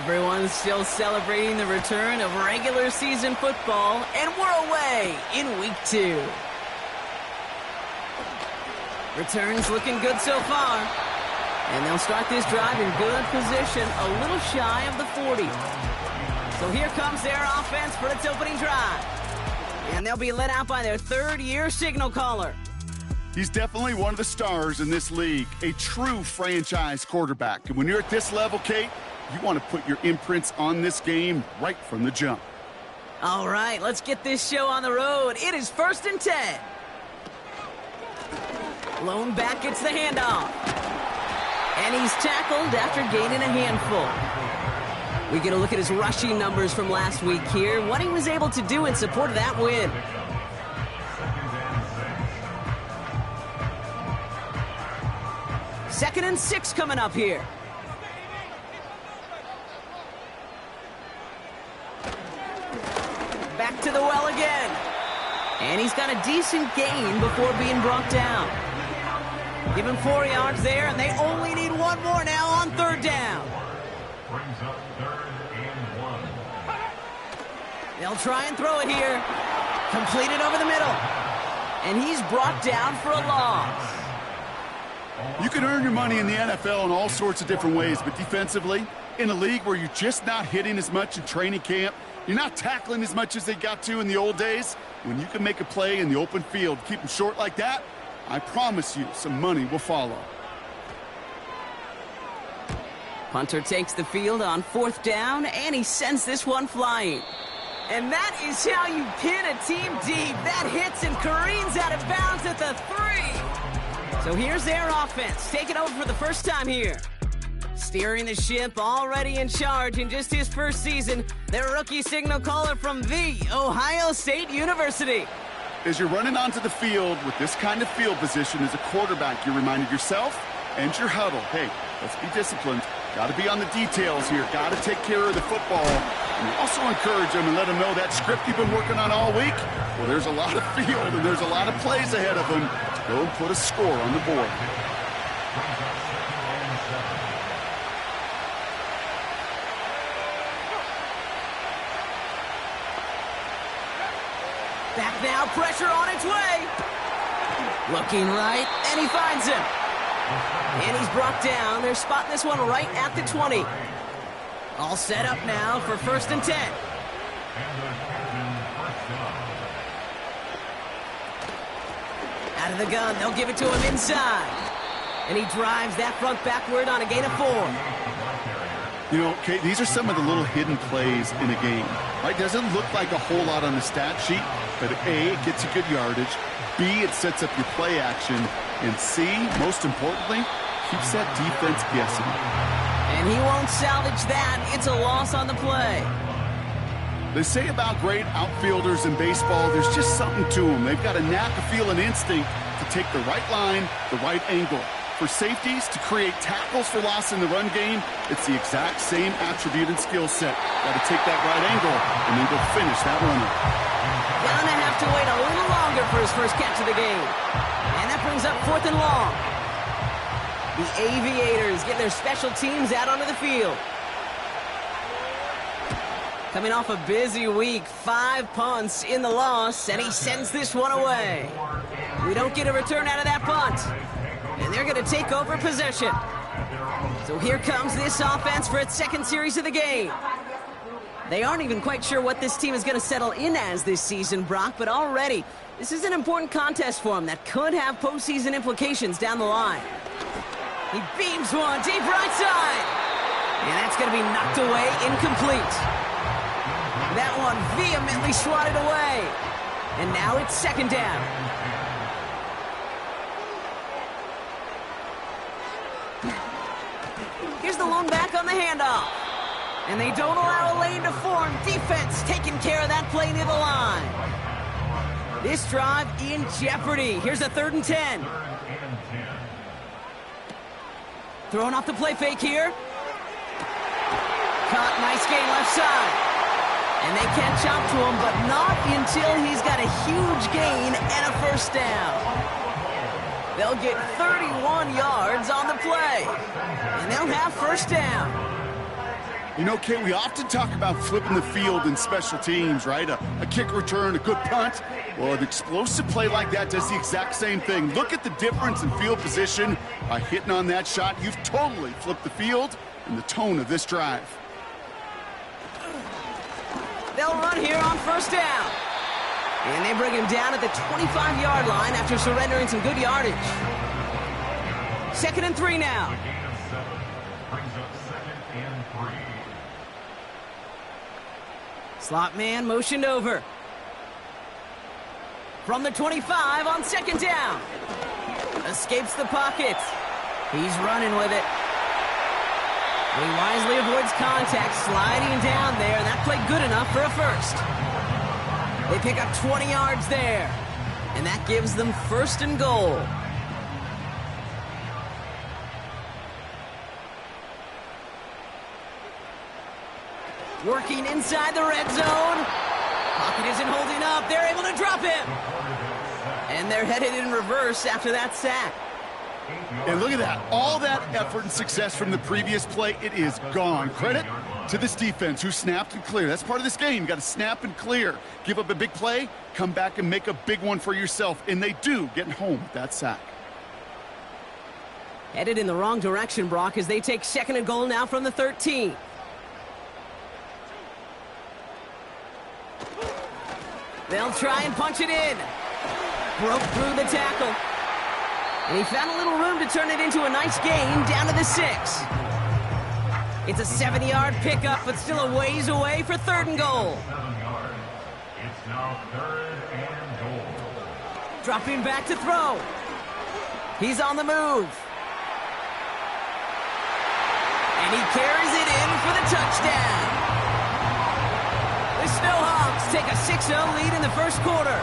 Everyone's still celebrating the return of regular season football, and we're away in Week 2. Returns looking good so far. And they'll start this drive in good position, a little shy of the 40. So here comes their offense for its opening drive. And they'll be led out by their third-year signal caller. He's definitely one of the stars in this league, a true franchise quarterback. And when you're at this level, Kate, you want to put your imprints on this game right from the jump. All right, let's get this show on the road. It is 1st and 10. Lone back gets the handoff. And he's tackled after gaining a handful. We get a look at his rushing numbers from last week here, what he was able to do in support of that win. Second and 6 coming up here. Back to the well again. And he's got a decent gain before being brought down. Give him 4 yards there, and they only need one more now on 3rd down. Brings up 3rd and 1. They'll try and throw it here. Completed over the middle. And he's brought down for a loss. You can earn your money in the NFL in all sorts of different ways, but defensively, in a league where you're just not hitting as much in training camp, you're not tackling as much as they got to in the old days, when you can make a play in the open field, keep them short like that, I promise you some money will follow. Punter takes the field on 4th down, and he sends this one flying. And that is how you pin a team deep. That hits and careens out of bounds at the 3. So here's their offense, taking over for the first time here. Steering the ship, already in charge in just his first season, their rookie signal caller from The Ohio State University. As you're running onto the field with this kind of field position as a quarterback, you're reminding yourself and your huddle, hey, let's be disciplined. Got to be on the details here. Got to take care of the football. And you also encourage them and let them know that script you've been working on all week, well, there's a lot of field and there's a lot of plays ahead of them to go and put a score on the board. Back now, pressure on its way. Looking right, and he finds him. And he's brought down. They're spotting this one right at the 20. All set up now for 1st and 10. Out of the gun, they'll give it to him inside. And he drives that front backward on a gain of 4. You know, Kate, these are some of the little hidden plays in a game. Right? Doesn't look like a whole lot on the stat sheet, but A, it gets you good yardage. B, it sets up your play action. And C, most importantly, keeps that defense guessing. And he won't salvage that. It's a loss on the play. They say about great outfielders in baseball, there's just something to them. They've got a knack, a feel, and instinct to take the right line, the right angle. For safeties to create tackles for loss in the run game, it's the exact same attribute and skill set. Got to take that right angle and then go finish that runner. Gonna have to wait a little longer for his first catch of the game. And that brings up 4th and long. The Aviators get their special teams out onto the field. Coming off a busy week, 5 punts in the loss, and he sends this one away. We don't get a return out of that punt. And they're going to take over possession. So here comes this offense for its 2nd series of the game. They aren't even quite sure what this team is going to settle in as this season, Brock, but already this is an important contest for them that could have postseason implications down the line. He beams one deep right side. And that's going to be knocked away, incomplete. That one vehemently swatted away. And now it's 2nd down. Here's the lone back on the handoff. And they don't allow a lane to form. Defense taking care of that play near the line. This drive in jeopardy. Here's a 3rd and 10. Throwing off the play fake here. Caught, nice gain left side. And they catch up to him, but not until he's got a huge gain and a 1st down. They'll get 31 yards on the play. And they'll have 1st down. You know, Kate, we often talk about flipping the field in special teams, right? A kick return, a good punt. Well, an explosive play like that does the exact same thing. Look at the difference in field position. By hitting on that shot, you've totally flipped the field and the tone of this drive. They'll run here on first down. And they bring him down at the 25-yard line after surrendering some good yardage. 2nd and 3 now. A gain of 7 brings up 2nd and 3. Slot man motioned over. From the 25 on 2nd down. Escapes the pocket. He's running with it. He wisely avoids contact, sliding down there, and that played good enough for a first. They pick up 20 yards there, and that gives them 1st and goal. Working inside the red zone. Pocket isn't holding up. They're able to drop him. And they're headed in reverse after that sack. And look at that. All that effort and success from the previous play, it is gone. Credit to this defense who snapped and cleared. That's part of this game. You got to snap and clear. Give up a big play, come back and make a big one for yourself. And they do, getting home with that sack. Headed in the wrong direction, Brock, as they take 2nd and goal now from the 13. They'll try and punch it in. Broke through the tackle. And he found a little room to turn it into a nice gain down to the 6. It's a 70-yard pickup, but still a ways away for 3rd and goal. 7 yards. It's now 3rd and goal. Dropping back to throw. He's on the move. And he carries it in for the touchdown. The Snowhawks take a 6-0 lead in the 1st quarter.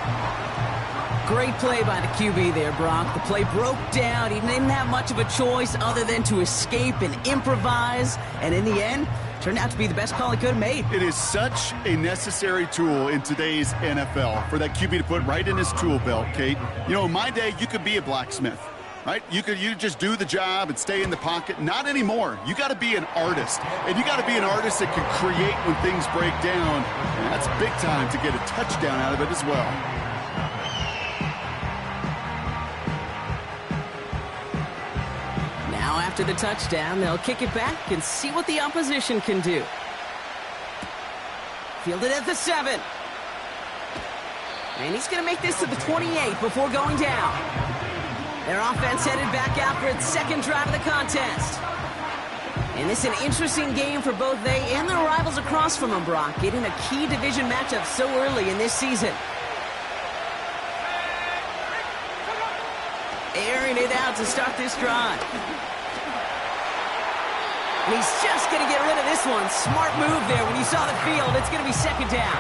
Great play by the QB there, Brock. The play broke down. He didn't have much of a choice other than to escape and improvise. And in the end, turned out to be the best call he could have made. It is such a necessary tool in today's NFL for that QB to put right in his tool belt, Kate. You know, in my day, you could be a blacksmith, right? You just do the job and stay in the pocket. Not anymore. You got to be an artist. And you got to be an artist that can create when things break down. And that's big time to get a touchdown out of it as well. After the touchdown, they'll kick it back and see what the opposition can do. Fielded at the 7. And he's going to make this to the 28 before going down. Their offense headed back out for its 2nd drive of the contest. And this is an interesting game for both they and their rivals across from them, Brock, getting a key division matchup so early in this season. Airing it out to start this drive. And he's just going to get rid of this one. Smart move there. When you saw the field, it's going to be 2nd down.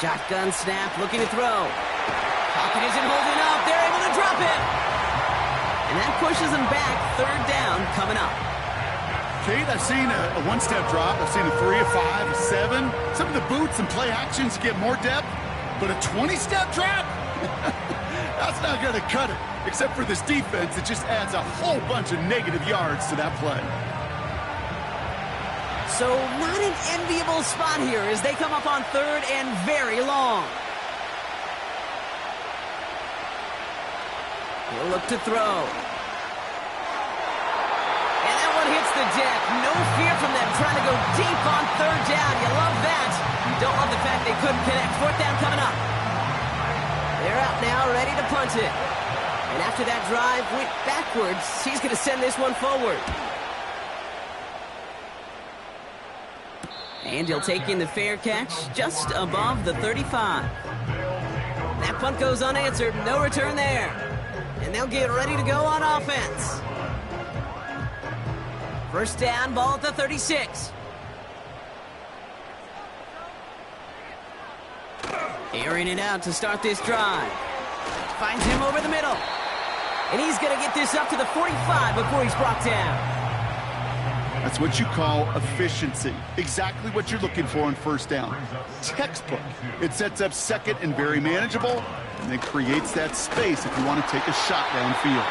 Shotgun snap, looking to throw. Pocket isn't holding up. They're able to drop it. And that pushes them back. 3rd down coming up. Kate, I've seen a one-step drop. I've seen a 3, a 5, a 7. Some of the boots and play actions get more depth. But a 20-step drop? That's not going to cut it. Except for this defense, it just adds a whole bunch of negative yards to that play. So not an enviable spot here as they come up on 3rd and very long. He'll look to throw. And that one hits the deck. No fear from them trying to go deep on 3rd down. You love that. You don't love the fact they couldn't connect. 4th down coming up. They're out now, ready to punt it. And after that drive went backwards, he's going to send this one forward. And he'll take in the fair catch just above the 35. That punt goes unanswered. No return there. And they'll get ready to go on offense. 1st down, ball at the 36. Airing it out to start this drive. Finds him over the middle. And he's going to get this up to the 45 before he's brought down. That's what you call efficiency. Exactly what you're looking for on 1st down. Textbook. It sets up 2nd and very manageable. and then creates that space if you want to take a shot downfield.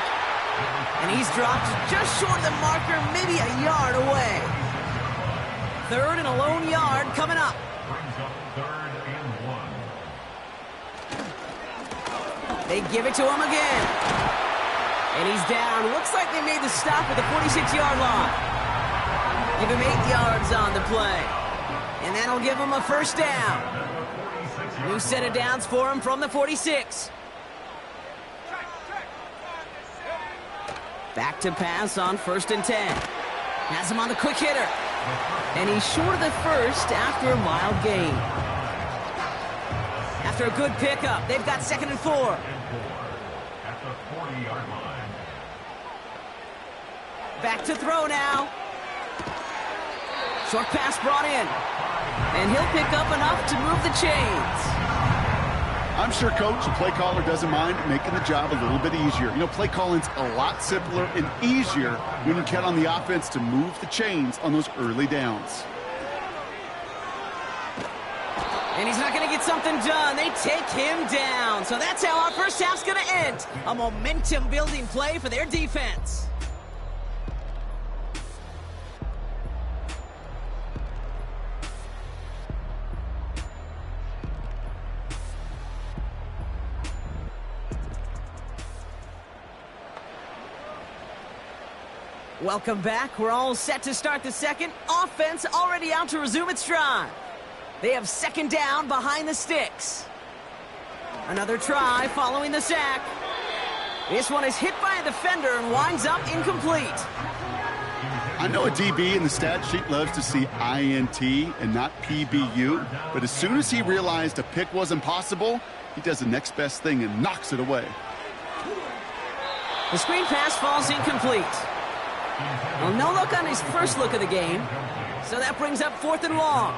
And he's dropped just short of the marker, maybe a yard away. Third and a lone yard coming up. Brings up 3rd and 1. They give it to him again. And he's down. Looks like they made the stop at the 46-yard line. Give him 8 yards on the play. And that'll give him a first down. New set of downs for him from the 46. Back to pass on 1st and 10. Has him on the quick hitter. And he's short of the first after a mild gain. After a good pickup, they've got 2nd and 4. At the 40-yard line. Back to throw now. Short pass brought in. And he'll pick up enough to move the chains. I'm sure, Coach, the play caller doesn't mind making the job a little bit easier. You know, play calling's a lot simpler and easier when you count on the offense to move the chains on those early downs. And he's not going to get something done. They take him down. So that's how our first half's going to end. A momentum-building play for their defense. Welcome back. We're all set to start the second. Offense already out to resume its drive. They have 2nd down behind the sticks. Another try following the sack. This one is hit by a defender and winds up incomplete. I know a DB in the stat sheet loves to see INT and not PBU, but as soon as he realized a pick wasn't possible, he does the next best thing and knocks it away. The screen pass falls incomplete. Well, no look on his first look of the game, so that brings up 4th and long.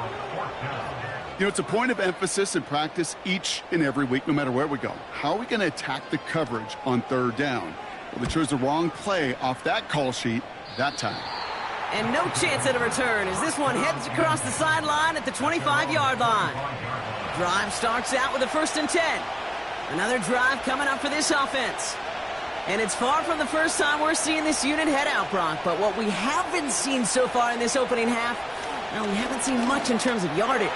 You know, it's a point of emphasis in practice each and every week, no matter where we go. How are we going to attack the coverage on 3rd down? Well, they chose the wrong play off that call sheet that time. And no chance at a return as this one heads across the sideline at the 25-yard line. Drive starts out with a 1st and 10. Another drive coming up for this offense. And it's far from the first time we're seeing this unit head out, Brock. But what we haven't seen so far in this opening half, well, we haven't seen much in terms of yardage.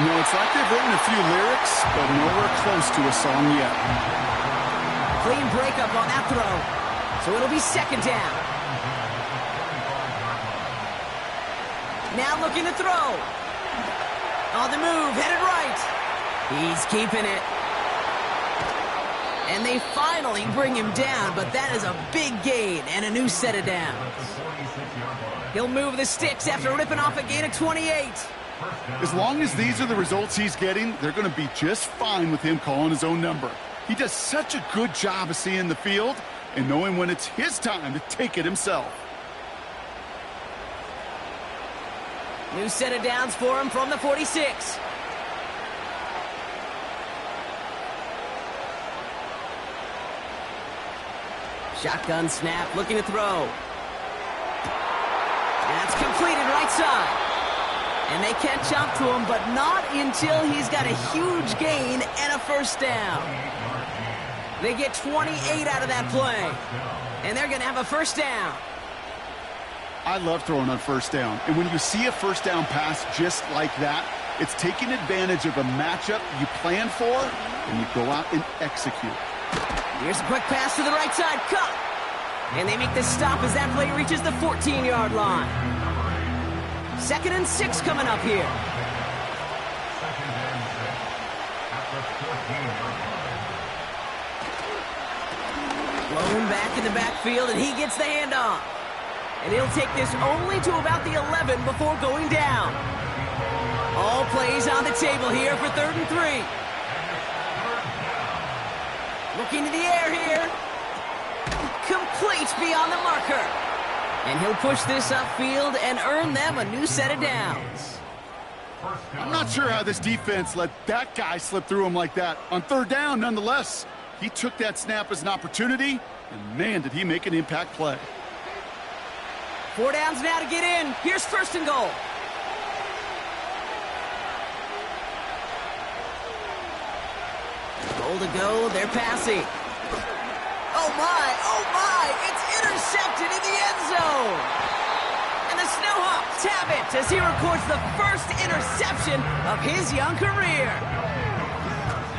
No, it's like they've written a few lyrics, but nowhere close to a song yet. Clean breakup on that throw. So it'll be 2nd down. Now looking to throw. On the move, headed right. He's keeping it. And they finally bring him down, but that is a big gain and a new set of downs. He'll move the sticks after ripping off a gain of 28. As long as these are the results he's getting, they're going to be just fine with him calling his own number. He does such a good job of seeing the field and knowing when it's his time to take it himself. New set of downs for him from the 46. Shotgun snap, looking to throw. That's completed right side. And they catch up to him, but not until he's got a huge gain and a 1st down. They get 28 out of that play. And they're going to have a 1st down. I love throwing on 1st down. And when you see a 1st down pass just like that, it's taking advantage of a matchup you plan for, and you go out and execute. Here's a quick pass to the right side, cut. And they make the stop as that play reaches the 14-yard line. 2nd and 6 coming up here. Blown back in the backfield, and he gets the handoff. And he'll take this only to about the 11 before going down. All plays on the table here for 3rd and 3. Looking to the air here. Complete beyond the marker. And he'll push this upfield and earn them a new set of downs. I'm not sure how this defense let that guy slip through him like that. On 3rd down, nonetheless, he took that snap as an opportunity, and man, did he make an impact play. 4 downs now to get in. Here's 1st and goal. Still to go, they're passing. Oh my, it's intercepted in the end zone. And the Snowhawks have it as he records the first interception of his young career.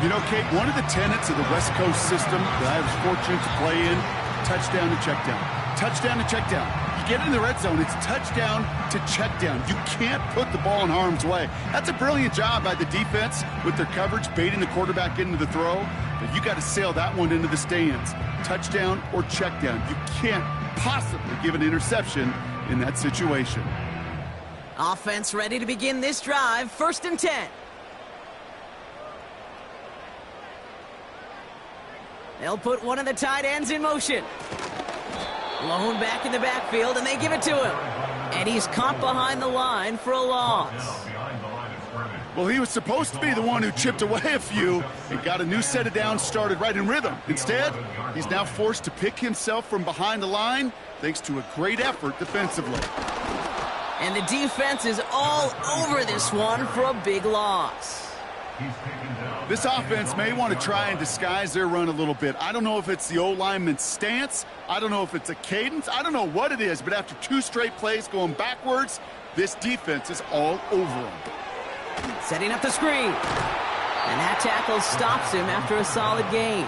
You know, Kate, one of the tenets of the West Coast system that I was fortunate to play in, touchdown to check down. Touchdown to check down. You get in the red zone, it's touchdown to check down. You can't put the ball in harm's way. That's a brilliant job by the defense with their coverage, baiting the quarterback into the throw. But you got to sail that one into the stands. Touchdown or check down. You can't possibly give an interception in that situation. Offense ready to begin this drive. 1st and 10. They'll put one of the tight ends in motion. Lone back in the backfield, and they give it to him. And he's caught behind the line for a loss. Well, he was supposed to be the one who chipped away a few and got a new set of downs started right in rhythm. Instead, he's now forced to pick himself from behind the line thanks to a great effort defensively. And the defense is all over this one for a big loss. This offense may want to try and disguise their run a little bit. I don't know if it's the O-lineman's stance. I don't know if it's a cadence. I don't know what it is, but after 2 straight plays going backwards, this defense is all over him. Setting up the screen. And that tackle stops him after a solid gain.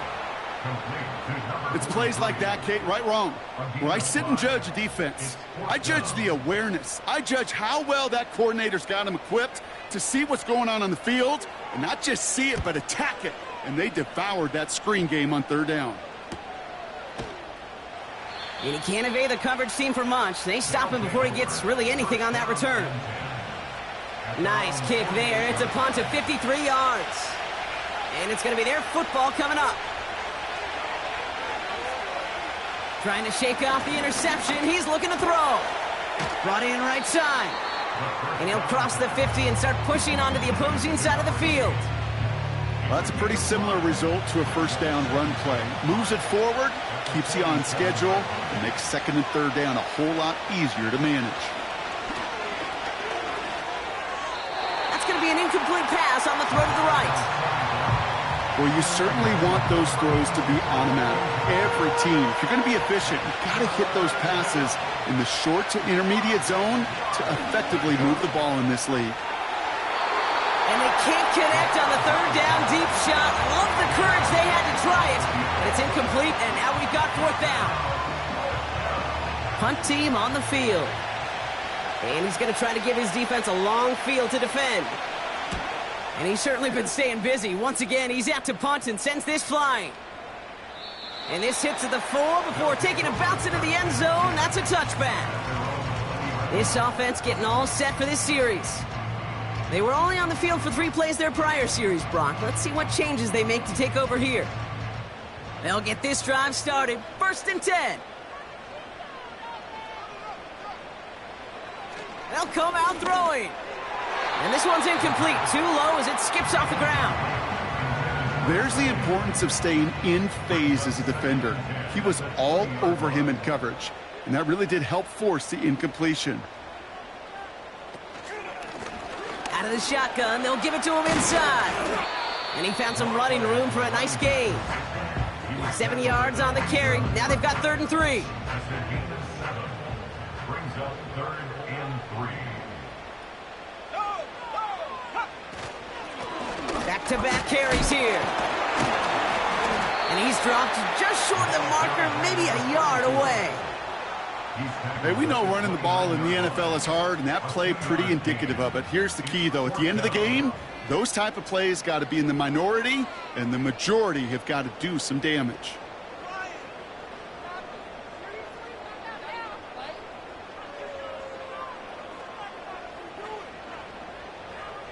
It's plays like that, Kate, right, wrong, where I sit and judge a defense. I judge the awareness. I judge how well that coordinator's got him equipped to see what's going on the field, and not just see it, but attack it. And they devoured that screen game on 3rd down. And he can't evade the coverage team for much. They stop him before he gets really anything on that return. Nice kick there. It's a punt of 53 yards. And it's going to be their football coming up. Trying to shake off the interception. He's looking to throw. Brought in right side. And he'll cross the 50 and start pushing onto the opposing side of the field. Well, that's a pretty similar result to a 1st down run play. Moves it forward, keeps you on schedule, and makes 2nd and 3rd down a whole lot easier to manage. That's going to be an incomplete pass on the throw to the right. Well, you certainly want those throws to be automatic. Every team, if you're going to be efficient, you've got to hit those passes in the short to intermediate zone to effectively move the ball in this league. And they can't connect on the 3rd down deep shot. Love the courage they had to try it. But it's incomplete, and now we've got 4th down. Punt team on the field. And he's going to try to give his defense a long field to defend. And he's certainly been staying busy. Once again, he's out to punt and sends this flying. And this hits at the 4 before taking a bounce into the end zone. That's a touchback. This offense getting all set for this series. They were only on the field for 3 plays their prior series, Brock. Let's see what changes they make to take over here. They'll get this drive started. 1st and 10. They'll come out throwing. And this one's incomplete. Too low as it skips off the ground. There's the importance of staying in phase as a defender. He was all over him in coverage, and that really did help force the incompletion. Out of the shotgun, they'll give it to him inside. And he found some running room for a nice gain. 7 yards on the carry. Now they've got 3rd and 3. Brings up 3rd and 3. Back-to-back carries here. And he's dropped just short of the marker, maybe a yard away. Hey, we know running the ball in the NFL is hard, and that play pretty indicative of it. Here's the key, though. At the end of the game, those type of plays got to be in the minority, and the majority have got to do some damage.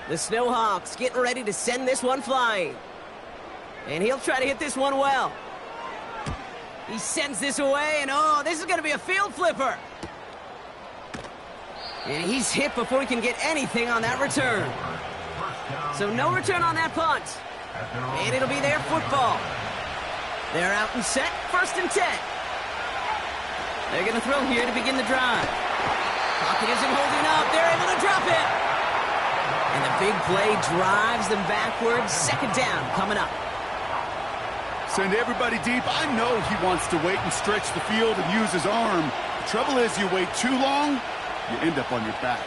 The Snowhawks getting ready to send this one flying. And he'll try to hit this one well. He sends this away, and oh, this is going to be a field flipper. And he's hit before he can get anything on that return. So no return on that punt. And it'll be their football. They're out and set, 1st and 10. They're going to throw here to begin the drive. Pocket isn't holding up. They're able to drop it. And the big play drives them backwards. 2nd down coming up. Send everybody deep. I know he wants to wait and stretch the field and use his arm. The trouble is, you wait too long, you end up on your back.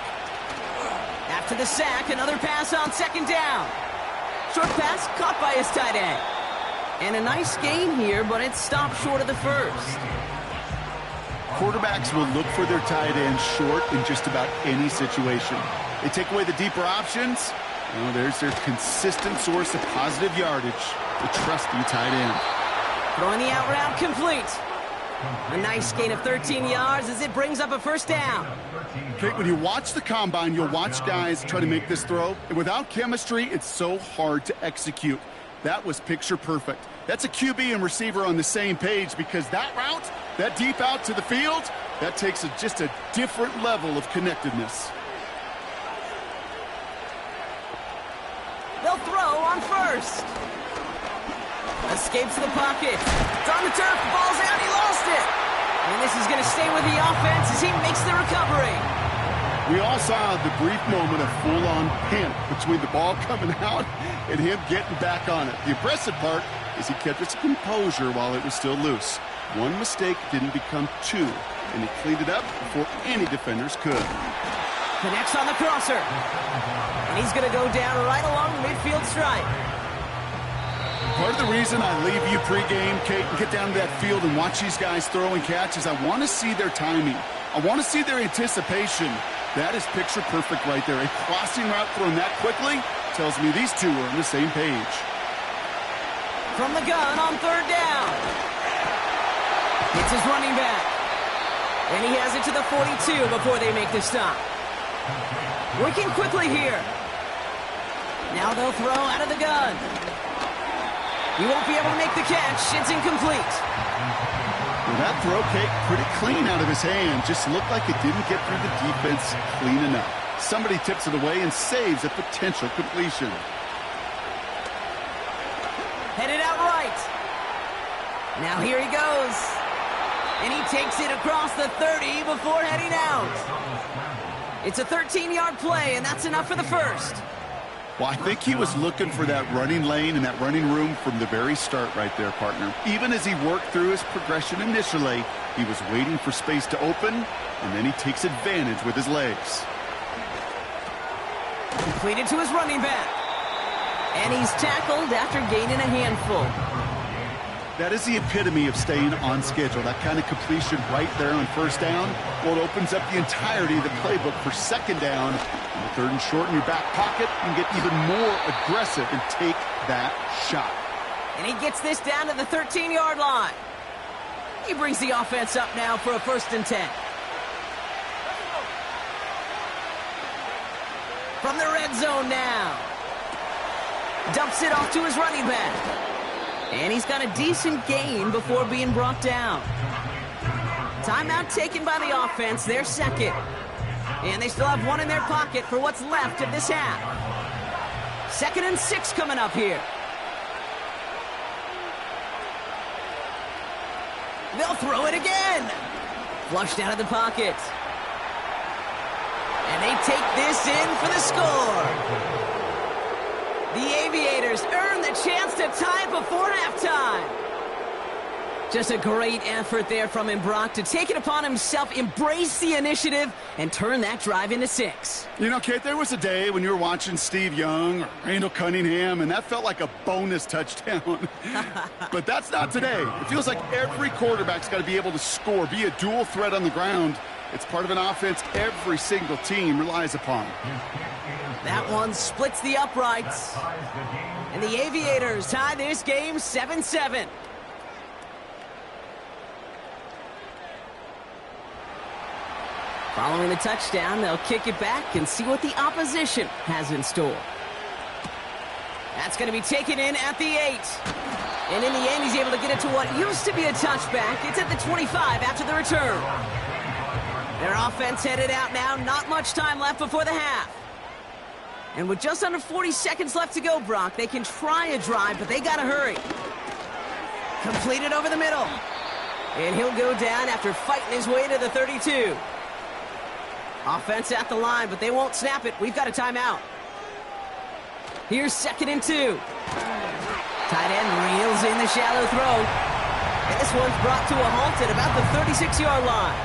After the sack, another pass on second down. Short pass caught by his tight end. And a nice gain here, but it stopped short of the first. Quarterbacks will look for their tight end short in just about any situation. They take away the deeper options. Well, there's their consistent source of positive yardage, the trusty tight end. Throwing the out route complete. A nice gain of 13 yards as it brings up a first down. Okay, when you watch the combine, you'll watch guys try to make this throw. And without chemistry, it's so hard to execute. That was picture perfect. That's a QB and receiver on the same page because that route, that deep out to the field, that takes just a different level of connectedness. They'll throw on first. Escapes the pocket. It's on the turf. The ball's out. He lost it. And this is going to stay with the offense as he makes the recovery. We all saw the brief moment of full-on panic between the ball coming out and him getting back on it. The impressive part is he kept his composure while it was still loose. One mistake didn't become two, and he cleaned it up before any defenders could. Connects on the crosser. And he's going to go down right along the midfield stripe. Part of the reason I leave you pregame, Kate, and get down to that field and watch these guys throw and catch is I want to see their timing. I want to see their anticipation. That is picture perfect right there. A crossing route thrown that quickly tells me these two are on the same page. From the gun on third down. It's his running back. And he has it to the 42 before they make the stop. Working quickly here. Now they'll throw out of the gun. He won't be able to make the catch. It's incomplete. Well, that throw, Kate, pretty clean out of his hand. Just looked like it didn't get through the defense clean enough. Somebody tips it away and saves a potential completion. Headed out right. Now here he goes. And he takes it across the 30 before heading out. It's a 13-yard play, and that's enough for the first. Well, I think he was looking for that running lane and that running room from the very start right there, partner. Even as he worked through his progression initially, he was waiting for space to open, and then he takes advantage with his legs. Completed to his running back. And he's tackled after gaining a handful. That is the epitome of staying on schedule. That kind of completion right there on first down. Well, it opens up the entirety of the playbook for second down. And the third and short in your back pocket, you can get even more aggressive and take that shot. And he gets this down to the 13-yard line. He brings the offense up now for a 1st and 10. From the red zone now. Dumps it off to his running back. And he's got a decent gain before being brought down. Timeout taken by the offense, their second. And they still have one in their pocket for what's left of this half. 2nd and 6 coming up here. They'll throw it again. Flushed out of the pocket. And they take this in for the score. The Aviators earn the chance to tie it before halftime. Just a great effort there from him, Brock, to take it upon himself, embrace the initiative, and turn that drive into 6. You know, Kate, there was a day when you were watching Steve Young or Randall Cunningham, and that felt like a bonus touchdown. But that's not today. It feels like every quarterback's got to be able to score, be a dual threat on the ground. It's part of an offense every single team relies upon. That one splits the uprights. And the Aviators tie this game 7-7. Following the touchdown, they'll kick it back and see what the opposition has in store. That's going to be taken in at the 8. And in the end, he's able to get it to what used to be a touchback. It's at the 25 after the return. Their offense headed out now. Not much time left before the half. And with just under 40 seconds left to go, Brock, they can try a drive, but they got to hurry. Completed over the middle. And he'll go down after fighting his way to the 32. Offense at the line, but they won't snap it. We've got a timeout. Here's 2nd and 2. Tight end reels in the shallow throw. And this one's brought to a halt at about the 36-yard line.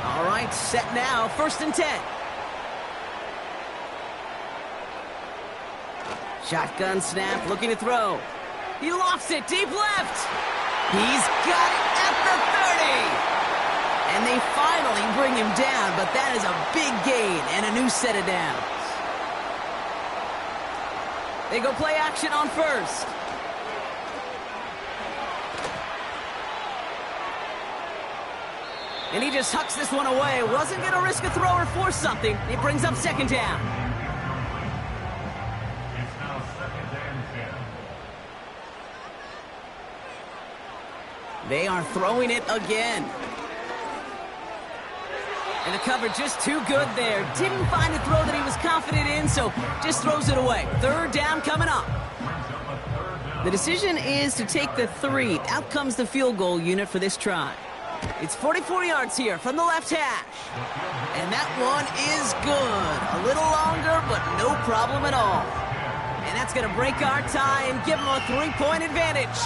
All right, set now, 1st and 10. Shotgun snap, looking to throw. He lofts it deep left. He's got it at the 30. And they finally bring him down, but that is a big gain and a new set of downs. They go play action on 1st. And he just hucks this one away. Wasn't going to risk a throw or force something. It brings up 2nd down. It's now 2nd and 10. They are throwing it again. And the cover just too good there. Didn't find a throw that he was confident in, so just throws it away. 3rd down coming up. The decision is to take the 3. Out comes the field goal unit for this try. It's 44 yards here from the left hash. And that one is good. A little longer, but no problem at all. And that's going to break our tie and give them a 3-point advantage.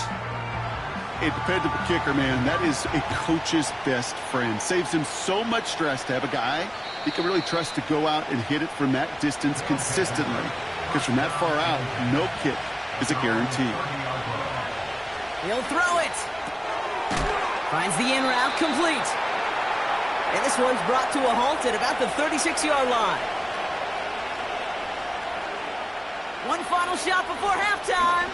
A dependable kicker, man. That is a coach's best friend. Saves him so much stress to have a guy he can really trust to go out and hit it from that distance consistently. Because from that far out, no kick is a guarantee. He'll throw it. Finds the in route complete. And this one's brought to a halt at about the 36-yard line. One final shot before halftime.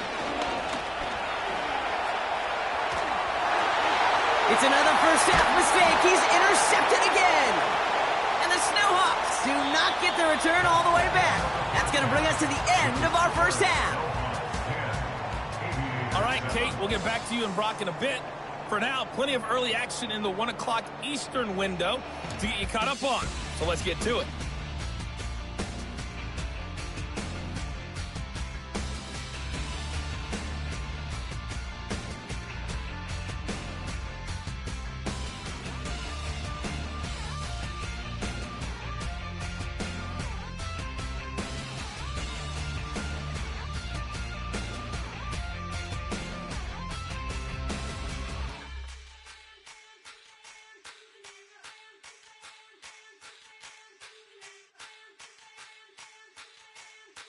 It's another first-half mistake. He's intercepted again. And the Snowhawks do not get the return all the way back. That's going to bring us to the end of our first half. All right, Kate, we'll get back to you and Brock in a bit. For now, plenty of early action in the 1 o'clock Eastern window to get you caught up on. So let's get to it.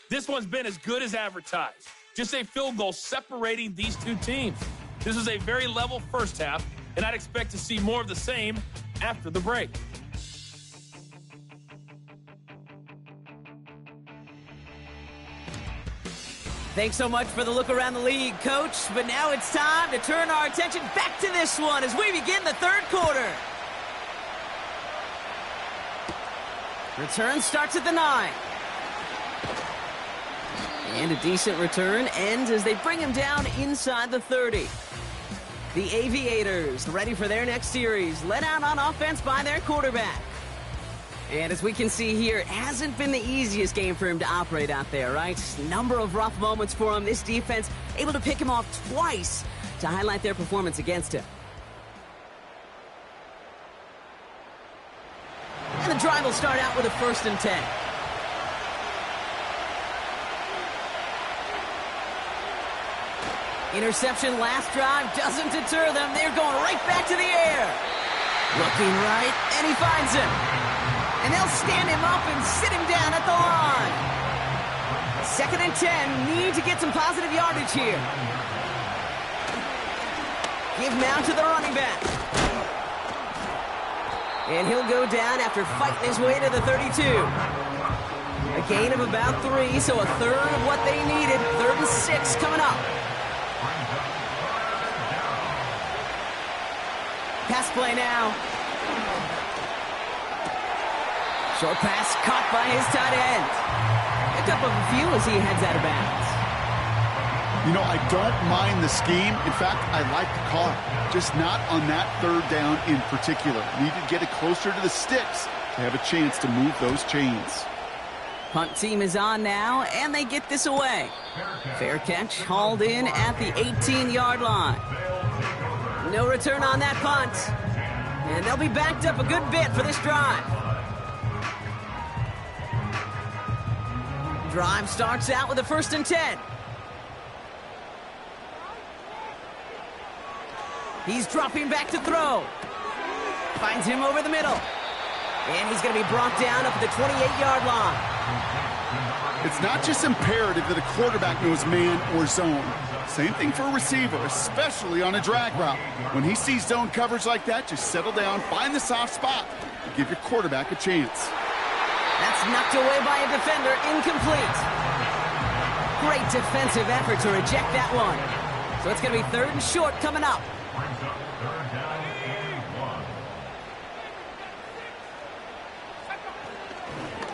This one's been as good as advertised. Just a field goal separating these two teams. This is a very level first half, and I'd expect to see more of the same after the break. Thanks so much for the look around the league, Coach. But now it's time to turn our attention back to this one as we begin the 3rd quarter. Return starts at the 9. And a decent return ends as they bring him down inside the 30. The Aviators ready for their next series, led out on offense by their quarterback. And as we can see here, it hasn't been the easiest game for him to operate out there, right? Number of rough moments for him. This defense able to pick him off twice to highlight their performance against him. And the drive will start out with a 1st and 10. Interception last drive doesn't deter them. They're going right back to the air. Looking right, and he finds him. And they'll stand him up and sit him down at the line. 2nd and 10. Need to get some positive yardage here. Give now to the running back. And he'll go down after fighting his way to the 32. A gain of about 3, so a third of what they needed. 3rd and 6 coming up. Pass play now. Short pass caught by his tight end. Picked up a few as he heads out of bounds. You know, I don't mind the scheme. In fact, I like the call. Just not on that 3rd down in particular. Need to get it closer to the sticks to have a chance to move those chains. Punt team is on now, and they get this away. Fair catch hauled in at the 18-yard line. No return on that punt. And they'll be backed up a good bit for this drive. Drive starts out with a 1st and 10. He's dropping back to throw. Finds him over the middle. And he's going to be brought down up at the 28-yard line. It's not just imperative that a quarterback knows man or zone. Same thing for a receiver, especially on a drag route. When he sees zone coverage like that, just settle down, find the soft spot, and give your quarterback a chance. That's knocked away by a defender, incomplete. Great defensive effort to reject that one. So it's going to be 3rd and short coming up.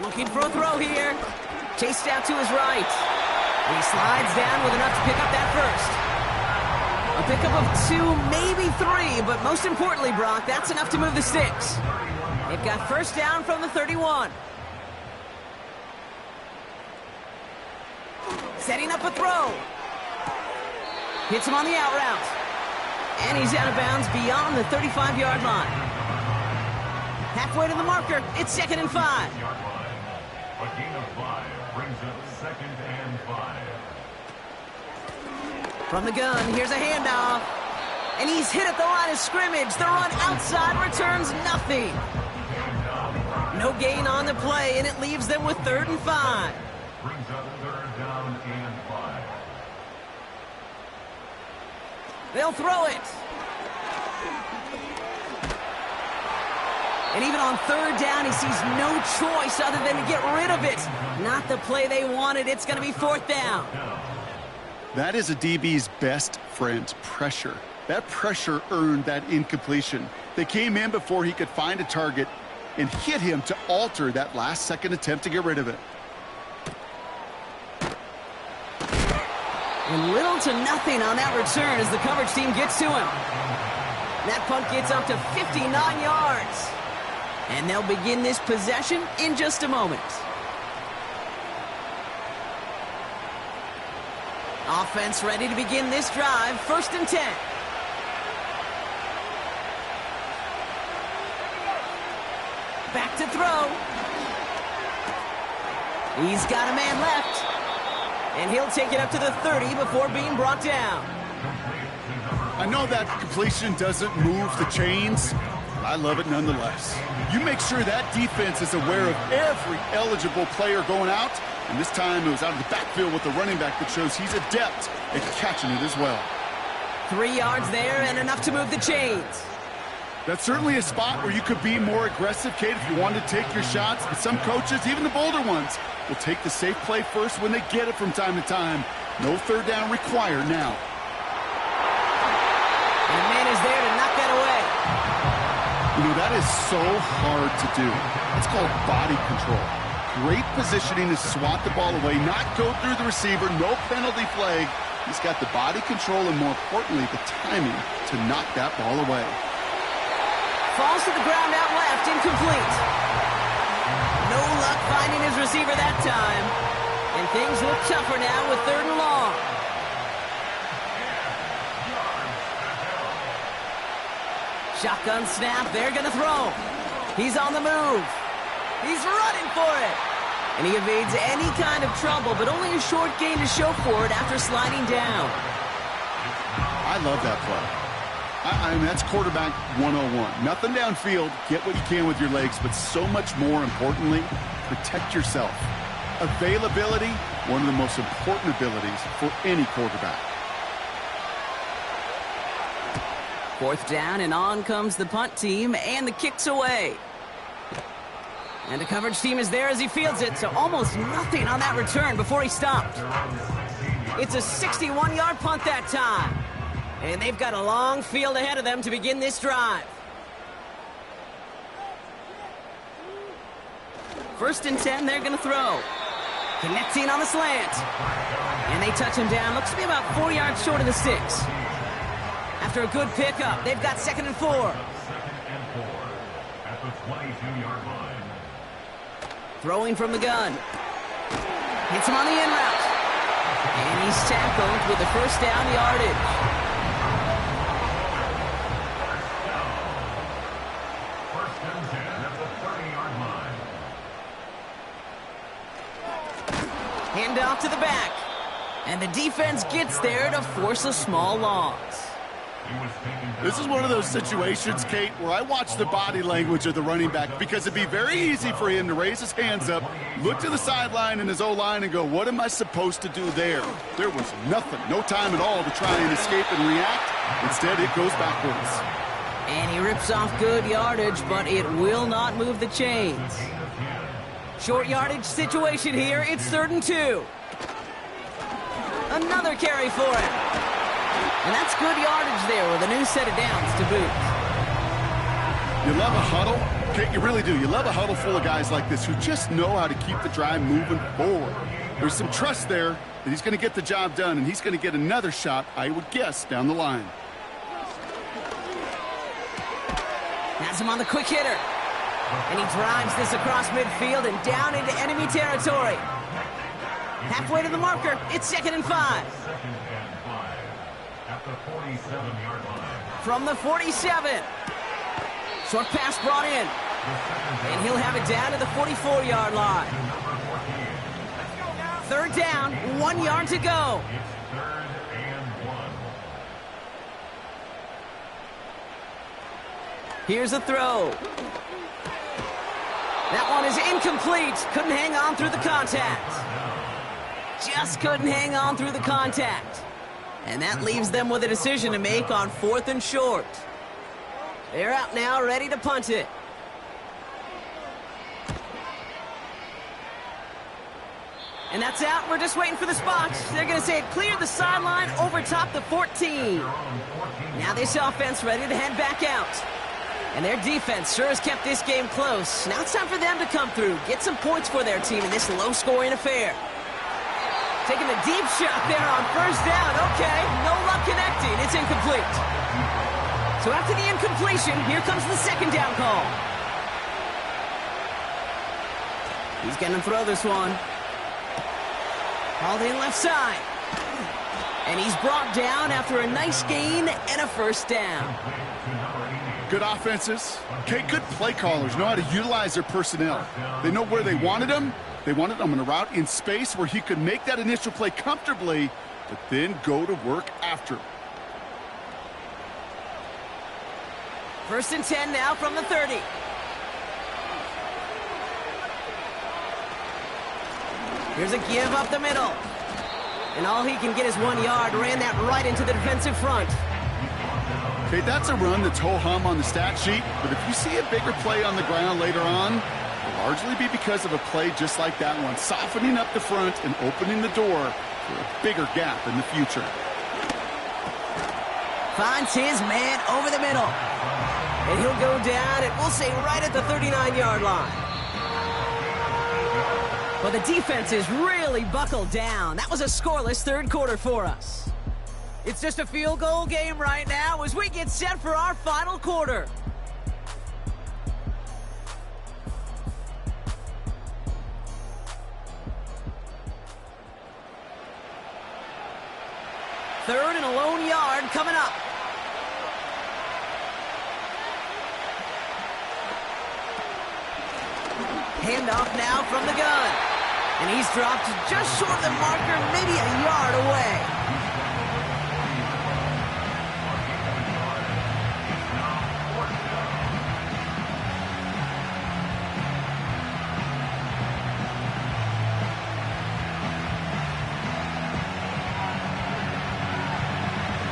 Looking for a throw here. Chased out to his right. He slides down with enough to pick up that first. A pickup of 2, maybe 3, but most importantly, Brock, that's enough to move the sticks. They've got first down from the 31. Setting up a throw. Hits him on the out route. And he's out of bounds beyond the 35-yard line. Halfway to the marker, it's 2nd and 5. A gain of 5 brings up 2nd and 5. From the gun, here's a handoff. And he's hit at the line of scrimmage. The run outside returns nothing. No gain on the play, and it leaves them with 3rd and 5. Brings up 3rd down and 5. They'll throw it. And even on 3rd down, he sees no choice other than to get rid of it. Not the play they wanted. It's going to be 4th down. That is a DB's best friend, pressure. That pressure earned that incompletion. They came in before he could find a target and hit him to alter that last-second attempt to get rid of it. And little to nothing on that return as the coverage team gets to him. That punt gets up to 59 yards. And they'll begin this possession in just a moment. Offense ready to begin this drive. 1st and 10. Back to throw. He's got a man left. And he'll take it up to the 30 before being brought down. I know that completion doesn't move the chains. I love it nonetheless. You make sure that defense is aware of every eligible player going out. And this time it was out of the backfield with the running back that shows he's adept at catching it as well. 3 yards there and enough to move the chains. That's certainly a spot where you could be more aggressive, Kate, if you wanted to take your shots. But some coaches, even the bolder ones, will take the safe play first when they get it from time to time. No 3rd down required now. And the man is there to knock that away. You know, that is so hard to do. It's called body control. Great positioning to swat the ball away, not go through the receiver, no penalty flag. He's got the body control and, more importantly, the timing to knock that ball away. Falls to the ground out left, incomplete. No luck finding his receiver that time. And things look tougher now with 3rd and long. Shotgun snap, they're going to throw. He's on the move. He's running for it. And he evades any kind of trouble, but only a short gain to show for it after sliding down. I love that play. I mean, that's quarterback 101. Nothing downfield, get what you can with your legs, but so much more importantly, protect yourself. Availability, one of the most important abilities for any quarterback. 4th down, and on comes the punt team, and the kick's away. And the coverage team is there as he fields it, so almost nothing on that return before he stopped. It's a 61-yard punt that time. And they've got a long field ahead of them to begin this drive. 1st and 10, they're going to throw. Connecting on the slant. And they touch him down. Looks to be about 4 yards short of the sticks. After a good pickup, they've got 2nd and 4. 2nd and 4 at the 22-yard line. Throwing from the gun. Hits him on the in route. And he's tackled with the 1st down yardage. Hand off to the back. And the defense gets there to force a small loss. This is one of those situations, Kate, where I watch the body language of the running back because it'd be very easy for him to raise his hands up, look to the sideline in his O-line and go, what am I supposed to do there? There was nothing, no time at all to try and escape and react. Instead, it goes backwards. And he rips off good yardage, but it will not move the chains. Short yardage situation here. It's 3rd and 2. Another carry for him. And that's good yardage there with a new set of downs to boot. You love a huddle. Kate, you really do. You love a huddle full of guys like this who just know how to keep the drive moving forward. There's some trust there that he's going to get the job done, and he's going to get another shot, I would guess, down the line. Has him on the quick hitter. And he drives this across midfield and down into enemy territory. Halfway to the marker. It's 2nd and 5. At the 47-yard line. From the 47. Short pass brought in. And he'll have it down to the 44-yard line. 3rd down, 1 yard to go. It's 3rd and 1. Here's a throw. That one is incomplete. Couldn't hang on through the contact. Just couldn't hang on through the contact. And that leaves them with a decision to make on 4th and short. They're out now, ready to punt it. And that's out. We're just waiting for the spots. They're going to say it cleared the sideline over top the 14. Now this offense ready to head back out. And their defense sure has kept this game close. Now it's time for them to come through, get some points for their team in this low-scoring affair. Taking a deep shot there on 1st down. Okay, no luck connecting. It's incomplete. So after the incompletion, here comes the 2nd down call. He's going to throw this one. Hauled in left side. And he's brought down after a nice gain and a 1st down. Good offenses. Okay, good play callers know how to utilize their personnel. They know where they wanted them. They wanted him in a route in space where he could make that initial play comfortably, but then go to work after. 1st and 10 now from the 30. Here's a give up the middle. And all he can get is 1 yard. Ran that right into the defensive front. Okay, that's a run that's ho-hum on the stat sheet, but if you see a bigger play on the ground later on, it'll largely be because of a play just like that one, softening up the front and opening the door for a bigger gap in the future. Finds his man over the middle. And he'll go down, and we'll say right at the 39-yard line. Well, the defense is really buckled down. That was a scoreless 3rd quarter for us. It's just a field goal game right now as we get set for our final quarter. Third and a lone yard coming up. Handoff now from the gun. And he's dropped just short of the marker, maybe a yard away.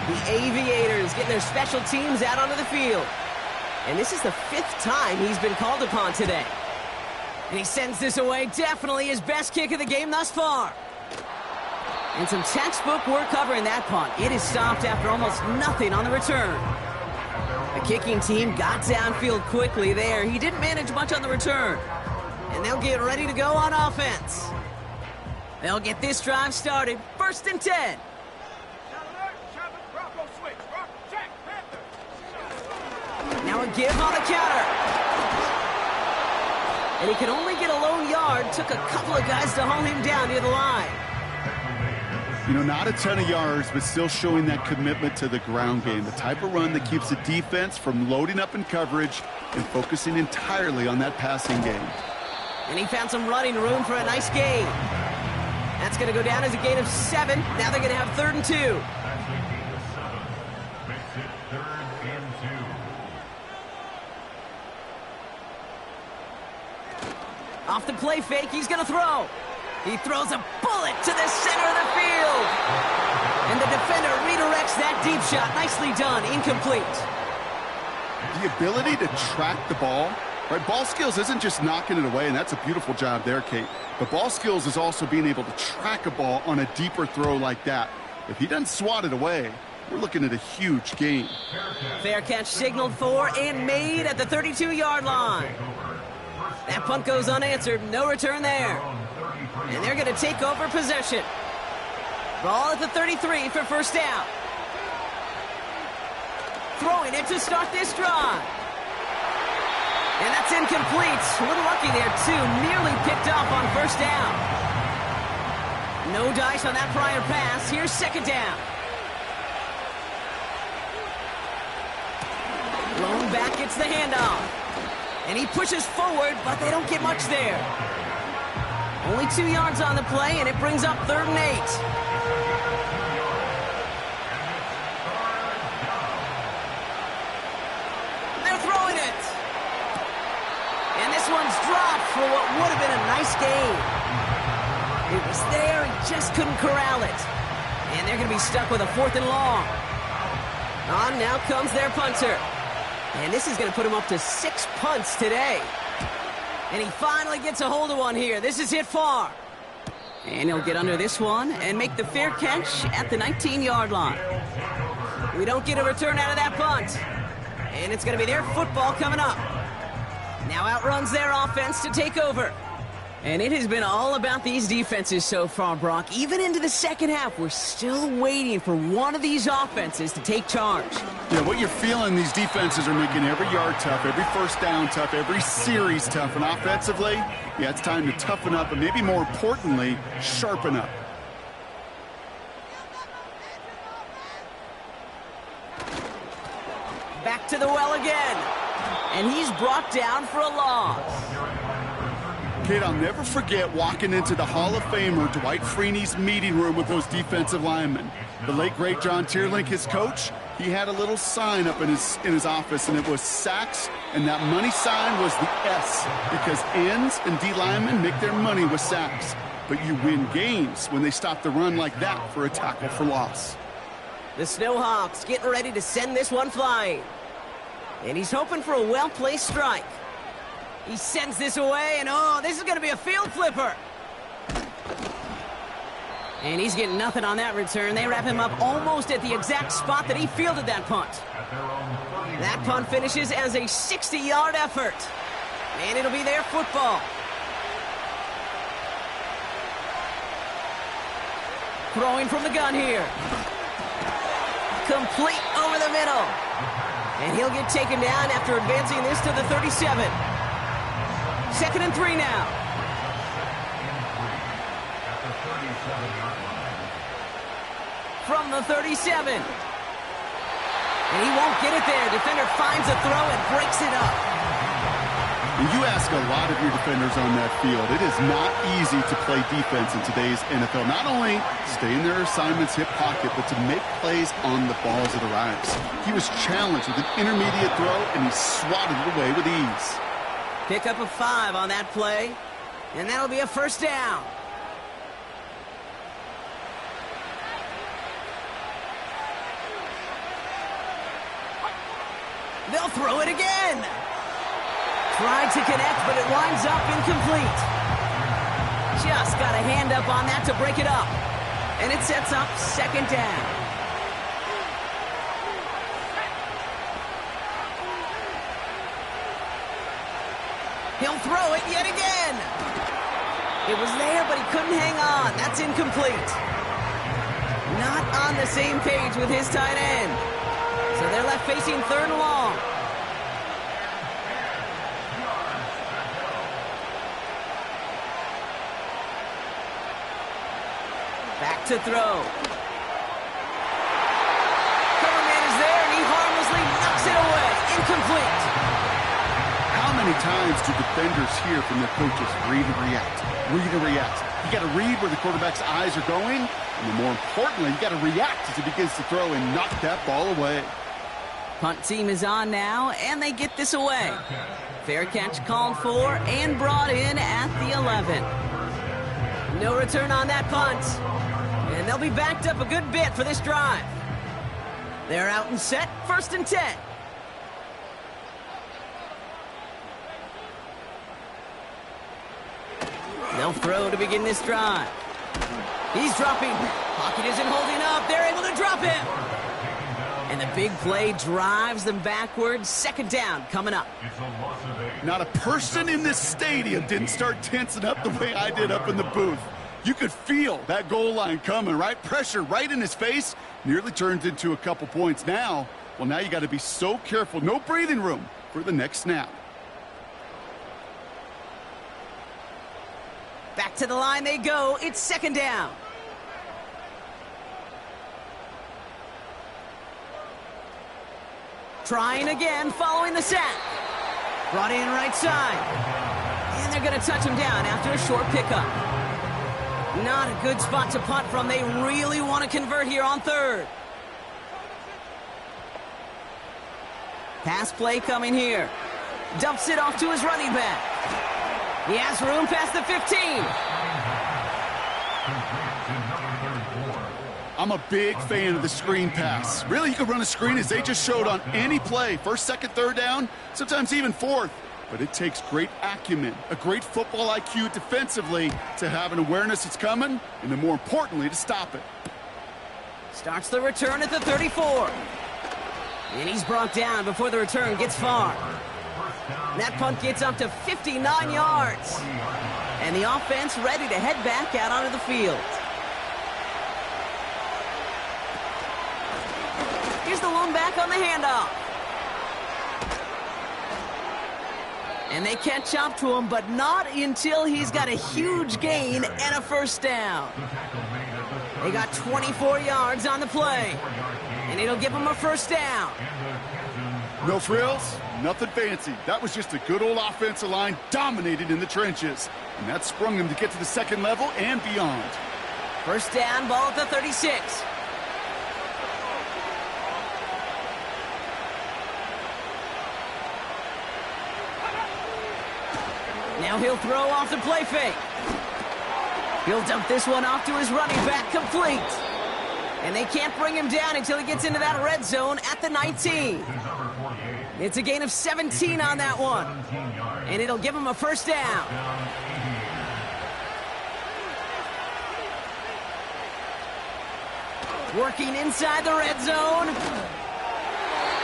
The Aviators getting their special teams out onto the field. And this is the 5th time he's been called upon today. And he sends this away, definitely his best kick of the game thus far. And some textbook work covering that punt. It is stopped after almost nothing on the return. The kicking team got downfield quickly there. He didn't manage much on the return. And they'll get ready to go on offense. They'll get this drive started. 1st and 10. Now a give on the counter. And he could only get a lone yard. Took a couple of guys to haul him down near the line. You know, not a ton of yards, but still showing that commitment to the ground game. The type of run that keeps the defense from loading up in coverage and focusing entirely on that passing game. And he found some running room for a nice gain. That's going to go down as a gain of 7. Now they're going to have 3rd and 2. Makes it 3rd and Off the play fake, he's going to throw. He throws a bullet to the center of the field. And the defender redirects that deep shot. Nicely done. Incomplete. The ability to track the ball, right? Ball skills isn't just knocking it away, and that's a beautiful job there, Kate. But ball skills is also being able to track a ball on a deeper throw like that. If he doesn't swat it away, we're looking at a huge gain. Fair catch signaled for and made at the 32-yard line. That punt goes unanswered. No return there. And they're going to take over possession. Ball at the 33 for first down. Throwing it to start this drive. And that's incomplete. A little lucky there, too. Nearly picked off on first down. No dice on that prior pass. Here's second down. Lone back gets the handoff. And he pushes forward, but they don't get much there. Only 2 yards on the play, and it brings up 3rd and 8. They're throwing it. And this one's dropped for what would have been a nice gain. It was there, he just couldn't corral it. And they're going to be stuck with a 4th and long. On now comes their punter. And this is going to put him up to 6 punts today. And he finally gets a hold of one here. This is hit far. And he'll get under this one and make the fair catch at the 19-yard line. We don't get a return out of that punt. And it's going to be their football coming up. Now outruns their offense to take over. And it has been all about these defenses so far, Brock. Even into the second half, we're still waiting for one of these offenses to take charge. Yeah, what you're feeling, these defenses are making every yard tough, every first down tough, every series tough. And offensively, yeah, it's time to toughen up and maybe more importantly, sharpen up. Back to the well again. And he's brought down for a loss. Kate, I'll never forget walking into the Hall of Famer Dwight Freeney's meeting room with those defensive linemen. The late, great John Tierlink, his coach, he had a little sign up in his office, and it was sacks, and that money sign was the S, because ends and D linemen make their money with sacks. But you win games when they stop the run like that for a tackle for loss. The Snowhawks getting ready to send this one flying. And he's hoping for a well-placed strike. He sends this away, and oh, this is going to be a field flipper. And he's getting nothing on that return. They wrap him up almost at the exact spot that he fielded that punt. That punt finishes as a 60-yard effort. And it'll be their football. Throwing from the gun here. Complete over the middle. And he'll get taken down after advancing this to the 37. 2nd and 3 now. From the 37. And he won't get it there. Defender finds a throw and breaks it up. And you ask a lot of your defenders on that field. It is not easy to play defense in today's NFL. Not only stay in their assignment's hip pocket, but to make plays on the ball as it arrives. He was challenged with an intermediate throw, and he swatted it away with ease. Pick up a 5 on that play, and that'll be a first down. They'll throw it again. Tried to connect, but it winds up incomplete. Just got a hand up on that to break it up. And it sets up 2nd down. He'll throw it yet again. It was there, but he couldn't hang on. That's incomplete. Not on the same page with his tight end. So they're left facing 3rd and long. Back to throw. Cover man is there, and he harmlessly knocks it away. Incomplete. How many times do defenders hear from their coaches, read and react, read and react? You got to read where the quarterback's eyes are going, and more importantly, you got to react as he begins to throw and knock that ball away. Punt team is on now, and they get this away. Fair catch called for and brought in at the 11. No return on that punt. And they'll be backed up a good bit for this drive. They're out and set, 1st and 10. They'll throw to begin this drive. He's dropping. Pocket isn't holding up. They're able to drop him. And the big play drives them backwards. 2nd down coming up. Not a person in this stadium didn't start tensing up the way I did up in the booth. You could feel that goal line coming, right? Pressure right in his face. Nearly turned into a couple points now. Well, now you got to be so careful. No breathing room for the next snap. Back to the line they go. It's 2nd down. Trying again, following the sack. Brought in right side. And they're going to touch him down after a short pickup. Not a good spot to punt from. They really want to convert here on 3rd. Pass play coming here. Dumps it off to his running back. He has room past the 15. I'm a big fan of the screen pass. Really, you can run a screen as they just showed on any play. 1st, 2nd, 3rd down, sometimes even 4th. But it takes great acumen, a great football IQ defensively to have an awareness it's coming, and then more importantly, to stop it. Starts the return at the 34. And he's brought down before the return gets far. That punt gets up to 59 yards. And the offense ready to head back out onto the field. Here's the lone back on the handoff. And they catch up to him, but not until he's got a huge gain and a 1st down. They got 24 yards on the play. And it'll give them a 1st down. No frills, nothing fancy. That was just a good old offensive line dominated in the trenches. And that sprung them to get to the 2nd level and beyond. 1st down, ball at the 36. Now he'll throw off the play fake. He'll dump this one off to his running back, complete. And they can't bring him down until he gets into that red zone at the 19. It's a gain of 17 on that one. And it'll give him a 1st down. Working inside the red zone.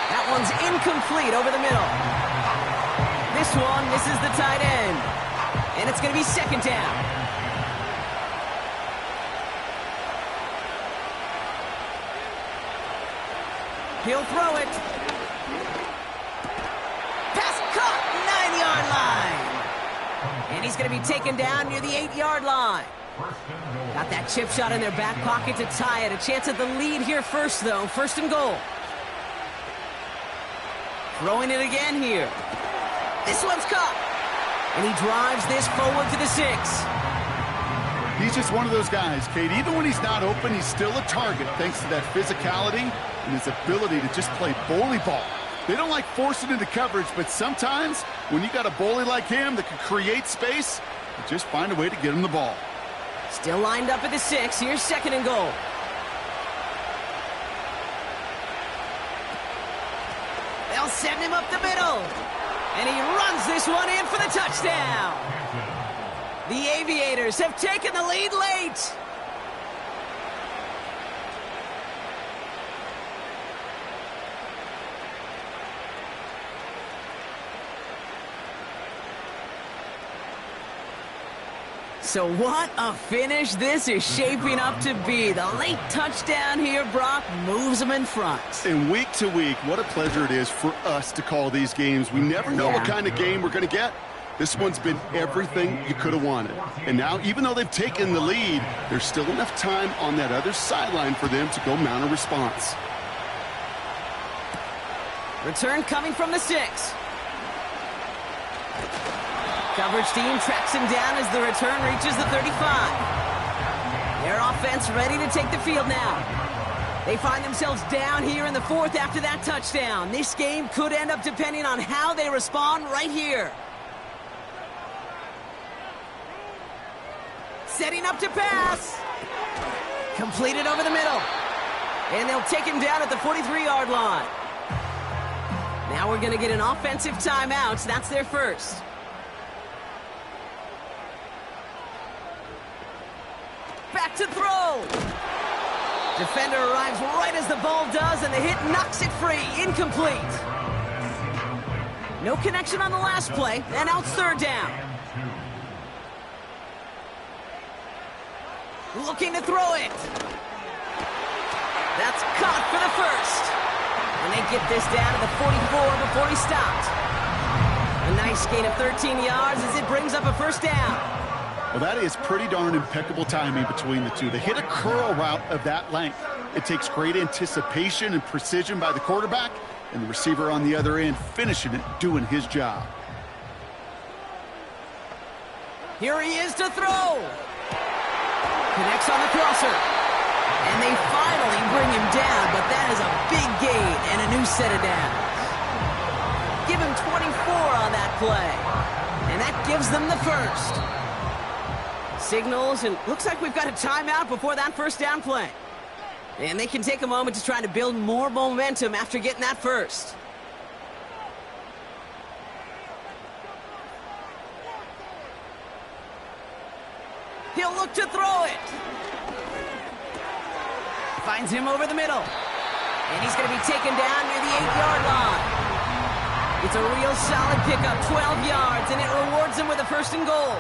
That one's incomplete over the middle. This one misses the tight end. And it's going to be 2nd down. He'll throw it. Pass caught, 9-yard line. And he's going to be taken down near the 8-yard line. Got that chip shot in their back pocket to tie it. A chance at the lead here first, though. 1st and goal. Throwing it again here. This one's caught. And he drives this forward to the 6. He's just one of those guys, Kate. Even when he's not open, he's still a target thanks to that physicality and his ability to just play bully ball. They don't like forcing into coverage, but sometimes when you got a bully like him that can create space, you just find a way to get him the ball. Still lined up at the 6. Here's 2nd and goal. They'll send him up the middle. And he runs this one in for the touchdown. The Aviators have taken the lead late. So what a finish this is shaping up to be. The late touchdown here, Brock, moves them in front. And week to week, what a pleasure it is for us to call these games. We never know what kind of game we're going to get. This one's been everything you could have wanted. And now, even though they've taken the lead, there's still enough time on that other sideline for them to go mount a response. Return coming from the 6. Coverage team tracks him down as the return reaches the 35. Their offense ready to take the field now. They find themselves down here in the fourth after that touchdown. This game could end up depending on how they respond right here. Setting up to pass. Completed over the middle. And they'll take him down at the 43-yard line. Now we're going to get an offensive timeout. That's their first. Back to throw. Defender arrives right as the ball does, and the hit knocks it free. Incomplete. No connection on the last play, and now it's third down. Looking to throw it. That's caught for the first. And they get this down to the 44 before he stopped. A nice gain of 13 yards as it brings up a first down. Well, that is pretty darn impeccable timing between the two. They hit a curl route of that length. It takes great anticipation and precision by the quarterback, and the receiver on the other end finishing it, doing his job. Here he is to throw. Connects on the crosser. And they finally bring him down, but that is a big gain and a new set of downs. Give him 24 on that play. And that gives them the first. Signals, and looks like we've got a timeout before that first down play. And they can take a moment to try to build more momentum after getting that first. He'll look to throw it. Finds him over the middle. And he's going to be taken down near the 8-yard line. It's a real solid pickup, 12 yards, and it rewards him with a first and goal.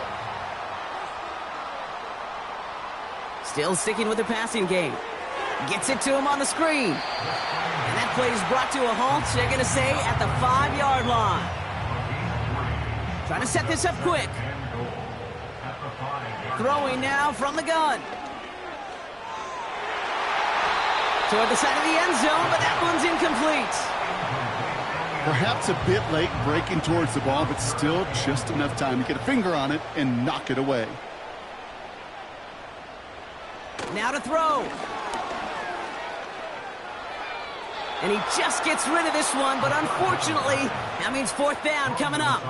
Still sticking with the passing game. Gets it to him on the screen. And that play is brought to a halt, they're going to say, at the 5-yard line. Trying to set this up quick. Throwing now from the gun. Toward the side of the end zone, but that one's incomplete. Perhaps a bit late breaking towards the ball, but still just enough time to get a finger on it and knock it away. Now to throw. And he just gets rid of this one, but unfortunately, that means fourth down coming up.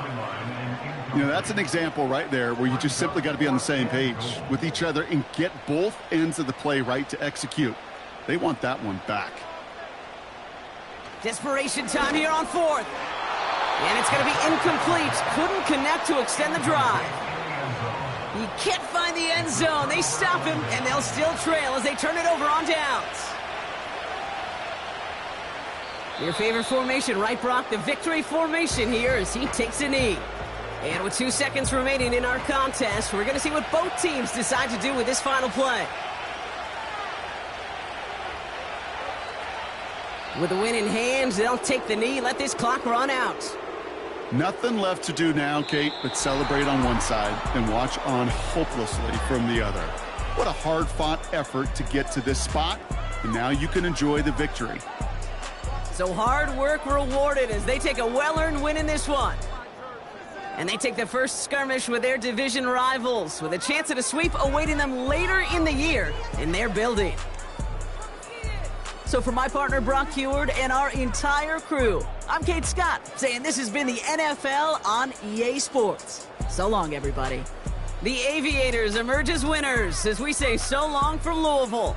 You know, that's an example right there where you just simply got to be on the same page with each other and get both ends of the play right to execute. They want that one back. Desperation time here on fourth. And it's going to be incomplete. Couldn't connect to extend the drive. He can't find the end zone. They stop him, and they'll still trail as they turn it over on downs. Your favorite formation, right, Brock? The victory formation here as he takes a knee. And with 2 seconds remaining in our contest, we're going to see what both teams decide to do with this final play. With the win in hand, they'll take the knee, let this clock run out. Nothing left to do now, Kate, but celebrate on one side and watch on hopelessly from the other. What a hard-fought effort to get to this spot, and now you can enjoy the victory. So hard work rewarded as they take a well-earned win in this one. And they take the first skirmish with their division rivals, with a chance at a sweep awaiting them later in the year in their building. So for my partner, Brock Heward, and our entire crew, I'm Kate Scott, saying this has been the NFL on EA Sports. So long, everybody. The Aviators emerge as winners as we say so long from Louisville.